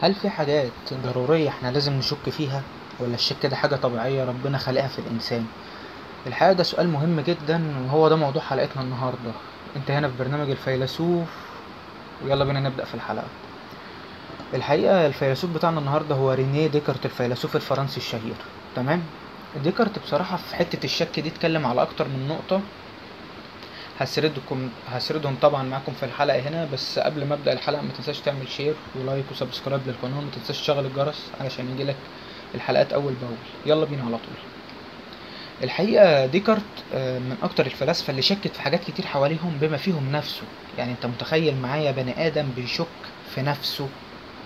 هل في حاجات ضرورية احنا لازم نشك فيها، ولا الشك ده حاجة طبيعية ربنا خلقها في الإنسان؟ الحقيقة ده سؤال مهم جدا، وهو ده موضوع حلقتنا النهاردة. انت هنا في برنامج الفيلسوف، ويلا بينا نبدأ في الحلقة. الحقيقة الفيلسوف بتاعنا النهاردة هو رينيه ديكارت، الفيلسوف الفرنسي الشهير. تمام. ديكارت بصراحة في حتة الشك دي اتكلم على أكتر من نقطة. هسردهم طبعا معاكم في الحلقة هنا، بس قبل ما ابدأ الحلقة ما تنساش تعمل شير ولايك وسبسكرايب للقناة، وما تنساش تشغل الجرس علشان يجيلك الحلقات اول باول. يلا بينا على طول. الحقيقة ديكارت من اكتر الفلاسفة اللي شكت في حاجات كتير حواليهم بما فيهم نفسه. يعني انت متخيل معايا بني ادم بيشك في نفسه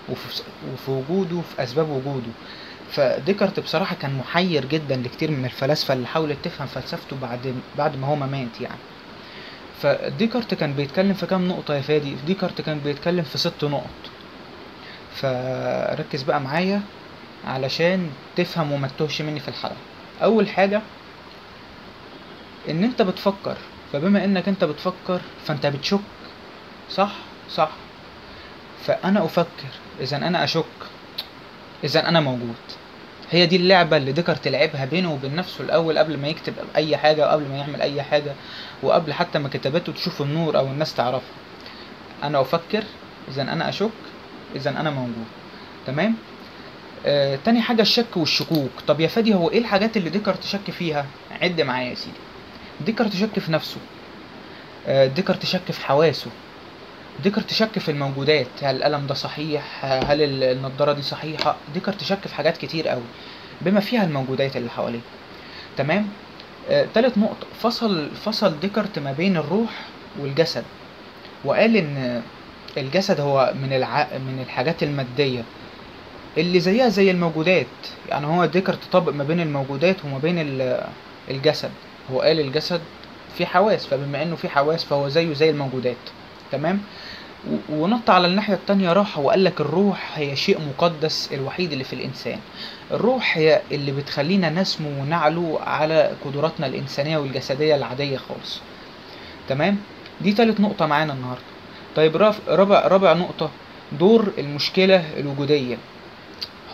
وفي وجوده، في اسباب وجوده. فديكارت بصراحة كان محير جدا لكتير من الفلاسفة اللي حاولت تفهم فلسفته بعد ما هو ما مات يعني. فديكارت كان بيتكلم في كام نقطة يا فادي؟ ديكارت كان بيتكلم في 6 نقط. فركز بقى معايا علشان تفهم وما تتوهش مني في الحلقة. أول حاجة، إن أنت بتفكر، فبما إنك أنت بتفكر فأنت بتشك. صح؟ صح. فأنا أفكر، إذا أنا أشك، إذا أنا موجود. هي دي اللعبة اللي ديكارت لعبها بينه وبين نفسه الأول، قبل ما يكتب أي حاجة وقبل ما يعمل أي حاجة، وقبل حتى ما كتاباته تشوف النور أو الناس تعرفها. انا افكر، اذا انا اشك، اذا انا موجود. تمام. تاني حاجة الشك والشكوك. طب يا فادي، هو ايه الحاجات اللي ديكارت شك فيها؟ عد معايا يا سيدي. ديكارت شك في نفسه. ديكارت شك في حواسه. ديكارت شك في الموجودات، هل القلم ده صحيح، هل النضارة دي صحيحة. ديكارت شك في حاجات كتير قوي بما فيها الموجودات اللي حواليه. تمام. تالت نقطة، فصل ديكارت ما بين الروح والجسد، وقال ان الجسد هو من الحاجات المادية اللي زيها زي الموجودات. يعني هو ديكارت طبق ما بين الموجودات وما بين الجسد. هو قال الجسد في حواس، فبما انه في حواس فهو زيه زي الموجودات. تمام. ونط على الناحية التانية، راح وقال لك الروح هي شيء مقدس الوحيد اللي في الإنسان. الروح هي اللي بتخلينا نسمو ونعلو على قدراتنا الإنسانية والجسدية العادية خالص. تمام. دي تالت نقطة معانا النهاردة. طيب رابع نقطة، دور المشكلة الوجودية.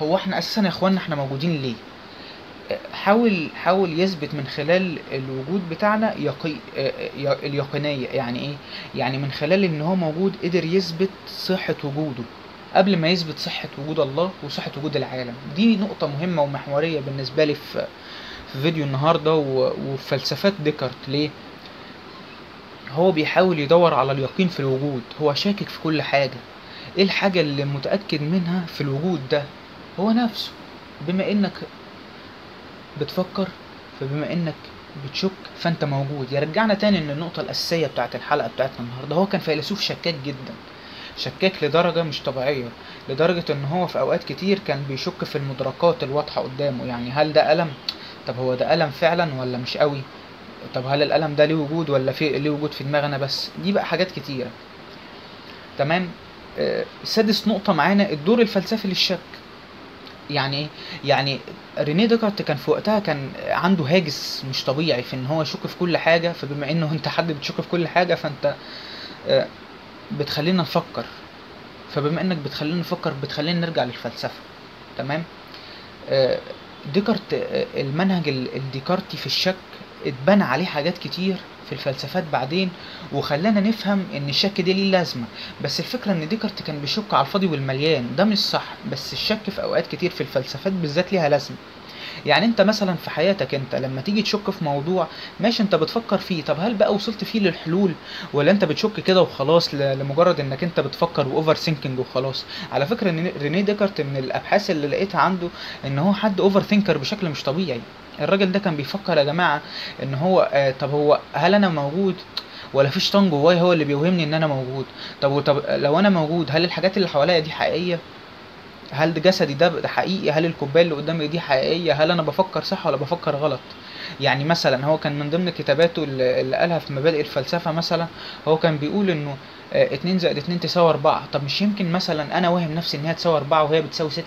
هو احنا اساسا يا اخوانا احنا موجودين ليه؟ حاول يثبت من خلال الوجود بتاعنا اليقينية. يعني ايه؟ يعني من خلال ان هو موجود قدر يثبت صحة وجوده قبل ما يثبت صحة وجود الله وصحة وجود العالم. دي نقطة مهمة ومحورية بالنسبة لي في فيديو النهاردة وفي فلسفات ديكارت. ليه؟ هو بيحاول يدور على اليقين في الوجود، هو شاكك في كل حاجة. ايه الحاجة اللي متأكد منها في الوجود ده؟ هو نفسه. بما انك بتفكر، فبما انك بتشك فانت موجود. يرجعنا تاني ان النقطة الاساسية بتاعت الحلقة بتاعتنا النهاردة، هو كان فيلسوف شكاك جدا، شكاك لدرجة مش طبيعية، لدرجة ان هو في اوقات كتير كان بيشك في المدركات الواضحة قدامه. يعني هل ده قلم؟ طب هو ده قلم فعلا ولا مش قوي؟ طب هل القلم ده ليه وجود ولا ليه وجود في دماغنا بس؟ دي بقى حاجات كتيرة. تمام. سادس نقطة معانا، الدور الفلسفي للشك. يعني ايه؟ يعني رينيه ديكارت كان في وقتها كان عنده هاجس مش طبيعي في ان هو يشك في كل حاجة. فبما انه انت حد بتشك في كل حاجة، فانت آه، بتخلينا نفكر. فبما انك بتخلينا نفكر بتخلينا نرجع للفلسفة. تمام. آه، ديكارت المنهج الديكارتي في الشك اتبنى عليه حاجات كتير في الفلسفات بعدين، وخلانا نفهم ان الشك دي ليه لازمة. بس الفكرة ان ديكارت كان بيشك على الفاضي والمليان، ده مش صح. بس الشك في اوقات كتير في الفلسفات بالذات ليها لازمة. يعني انت مثلا في حياتك انت لما تيجي تشك في موضوع، ماشي انت بتفكر فيه، طب هل بقى وصلت فيه للحلول، ولا انت بتشك كده وخلاص لمجرد انك انت بتفكر واوفر ثينكينج وخلاص؟ على فكرة ان رينيه ديكارت من الابحاث اللي لقيتها عنده ان هو حد اوفر ثينكر بشكل مش طبيعي. الراجل ده كان بيفكر يا جماعة ان هو طب هو هل انا موجود، ولا في شيطان جواي هو اللي بيوهمني ان انا موجود؟ طب لو انا موجود، هل الحاجات اللي حواليا دي حقيقية؟ هل ده جسدي ده حقيقي؟ هل الكوبايه اللي قدامي دي حقيقيه؟ هل انا بفكر صح ولا بفكر غلط؟ يعني مثلا هو كان من ضمن كتاباته اللي قالها في مبادئ الفلسفه، مثلا هو كان بيقول انه 2 زائد 2 تساوي 4. طب مش يمكن مثلا انا واهم نفسي ان هي تساوي 4 وهي بتساوي 6؟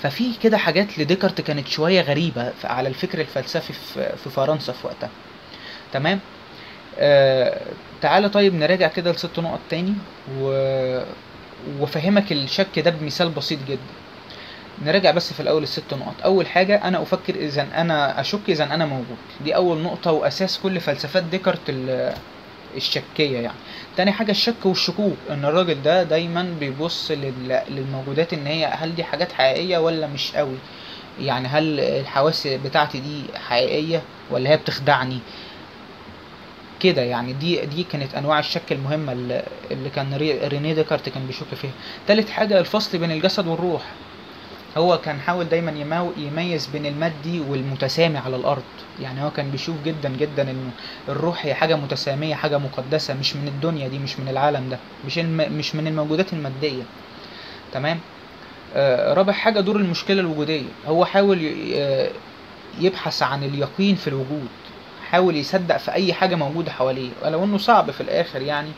ففي كده حاجات لديكارت كانت شويه غريبه على الفكر الفلسفي في فرنسا في وقتها. تمام. تعالى طيب نراجع كده ال6 نقط تاني وافهمك الشك ده بمثال بسيط جدا. نراجع بس في الاول الست نقط. اول حاجه، انا افكر اذا انا اشك اذا انا موجود. دي اول نقطه واساس كل فلسفات ديكارت الشكيه يعني. تاني حاجه الشك والشكوك، ان الراجل ده دايما بيبص للموجودات، ان هي هل دي حاجات حقيقيه ولا مش قوي، يعني هل الحواس بتاعتي دي حقيقيه ولا هي بتخدعني كده يعني. دي كانت انواع الشك المهمه اللي كان رينيه ديكارت كان بيشك فيها. تالت حاجه الفصل بين الجسد والروح. هو كان حاول دايما يميز بين المادي والمتسامي على الارض. يعني هو كان بيشوف جدا جدا انه الروح هي حاجه متساميه، حاجه مقدسه، مش من الدنيا دي، مش من العالم ده، مش من الموجودات الماديه. تمام. رابع حاجه دور المشكله الوجوديه. هو حاول يبحث عن اليقين في الوجود، حاول يصدق في اي حاجه موجوده حواليه، ولو انه صعب في الاخر يعني،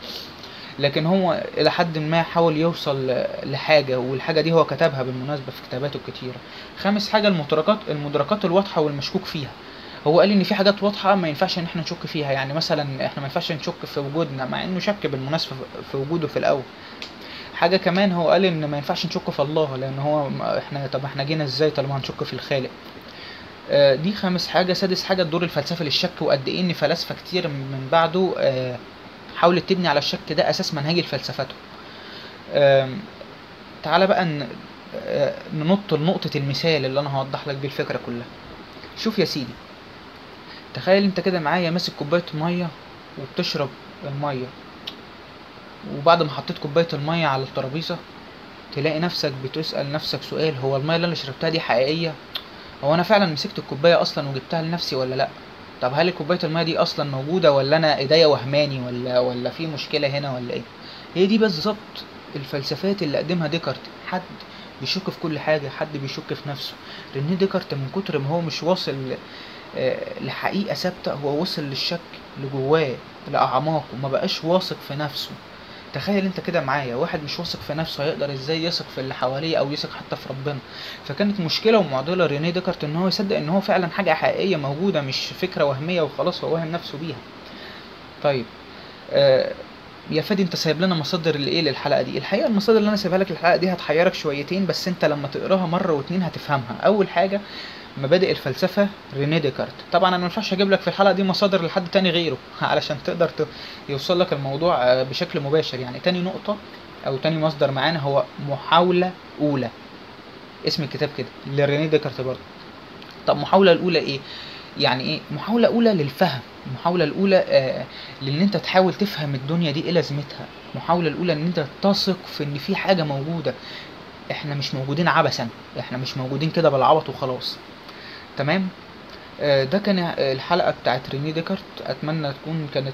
لكن هو الى حد ما حاول يوصل لحاجه، والحاجه دي هو كتبها بالمناسبه في كتاباته الكتيره. خامس حاجه المدركات الواضحه والمشكوك فيها. هو قال ان في حاجات واضحه ما ينفعش ان احنا نشك فيها، يعني مثلا احنا ما ينفعش نشك في وجودنا، مع انه شك بالمناسبه في وجوده في الاول. حاجه كمان هو قال ان ما ينفعش نشك في الله، لان هو احنا جينا ازاي طالما هنشك في الخالق. دي خامس حاجه. سادس حاجه الدور الفلسفي للشك، وقد ايه ان فلاسفه كتير من بعده حاولت تبني على الشك ده اساس منهجي لفلسفته. تعالى بقى ننط لنقطة المثال اللي انا هوضح لك بيه الفكرة كلها. شوف يا سيدي، تخيل انت كده معايا ماسك كوباية مية وبتشرب المية، وبعد ما حطيت كوباية المية على الترابيزة تلاقي نفسك بتسأل نفسك سؤال: هو المية اللي انا شربتها دي حقيقية؟ هو انا فعلا مسكت الكوباية اصلا وجبتها لنفسي ولا لا؟ طب هل كوباية المية دي اصلا موجودة، ولا انا ايديا وهماني، ولا في مشكلة هنا، ولا ايه؟ هي دي بالظبط الفلسفات اللي قدمها ديكارت. حد بيشك في كل حاجة، حد بيشك في نفسه. لان ديكارت من كتر ما هو مش واصل لحقيقة ثابتة، هو وصل للشك لجواه لأعماقه، وما بقاش واثق في نفسه. تخيل انت كده معايا واحد مش واثق في نفسه، هيقدر ازاي يثق في اللي حواليه او يثق حتى في ربنا؟ فكانت مشكله ومعضله رينيه ديكارت ان هو يصدق ان هو فعلا حاجه حقيقيه موجوده، مش فكره وهميه وخلاص هو واهم نفسه بيها. طيب يا فادي، انت سايب لنا مصادر لايه للحلقه دي؟ الحقيقه المصادر اللي انا سايبها لك للحلقه دي هتحيرك شويتين، بس انت لما تقراها مره واتنين هتفهمها. اول حاجه مبادئ الفلسفه رينيه ديكارت. طبعا انا ما ينفعش اجيب لك في الحلقه دي مصادر لحد تاني غيره علشان تقدر يوصل لك الموضوع بشكل مباشر يعني. تاني نقطه او تاني مصدر معانا هو محاوله اولى، اسم الكتاب كده لرينيه ديكارت برضه. طب محاوله الاولى ايه يعني؟ ايه محاوله اولى للفهم؟ المحاوله الاولى لان انت تحاول تفهم الدنيا دي ايه لازمتها. المحاوله الاولى ان انت تثق في ان في حاجه موجوده، احنا مش موجودين عبثا، احنا مش موجودين كده بالعبط وخلاص. تمام. ده كان الحلقة بتاعت رينيه ديكارت. اتمنى تكون كانت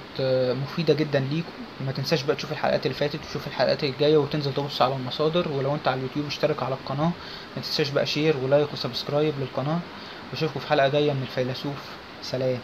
مفيدة جدا ليكم. ما تنساش بقى تشوف الحلقات اللي فاتت وتشوف الحلقات الجاية وتنزل تبص على المصادر، ولو انت على اليوتيوب اشترك على القناة. ما تنساش بقى شير ولايك وسبسكرايب للقناة. واشوفكم في حلقة جاية من الفيلسوف. سلام.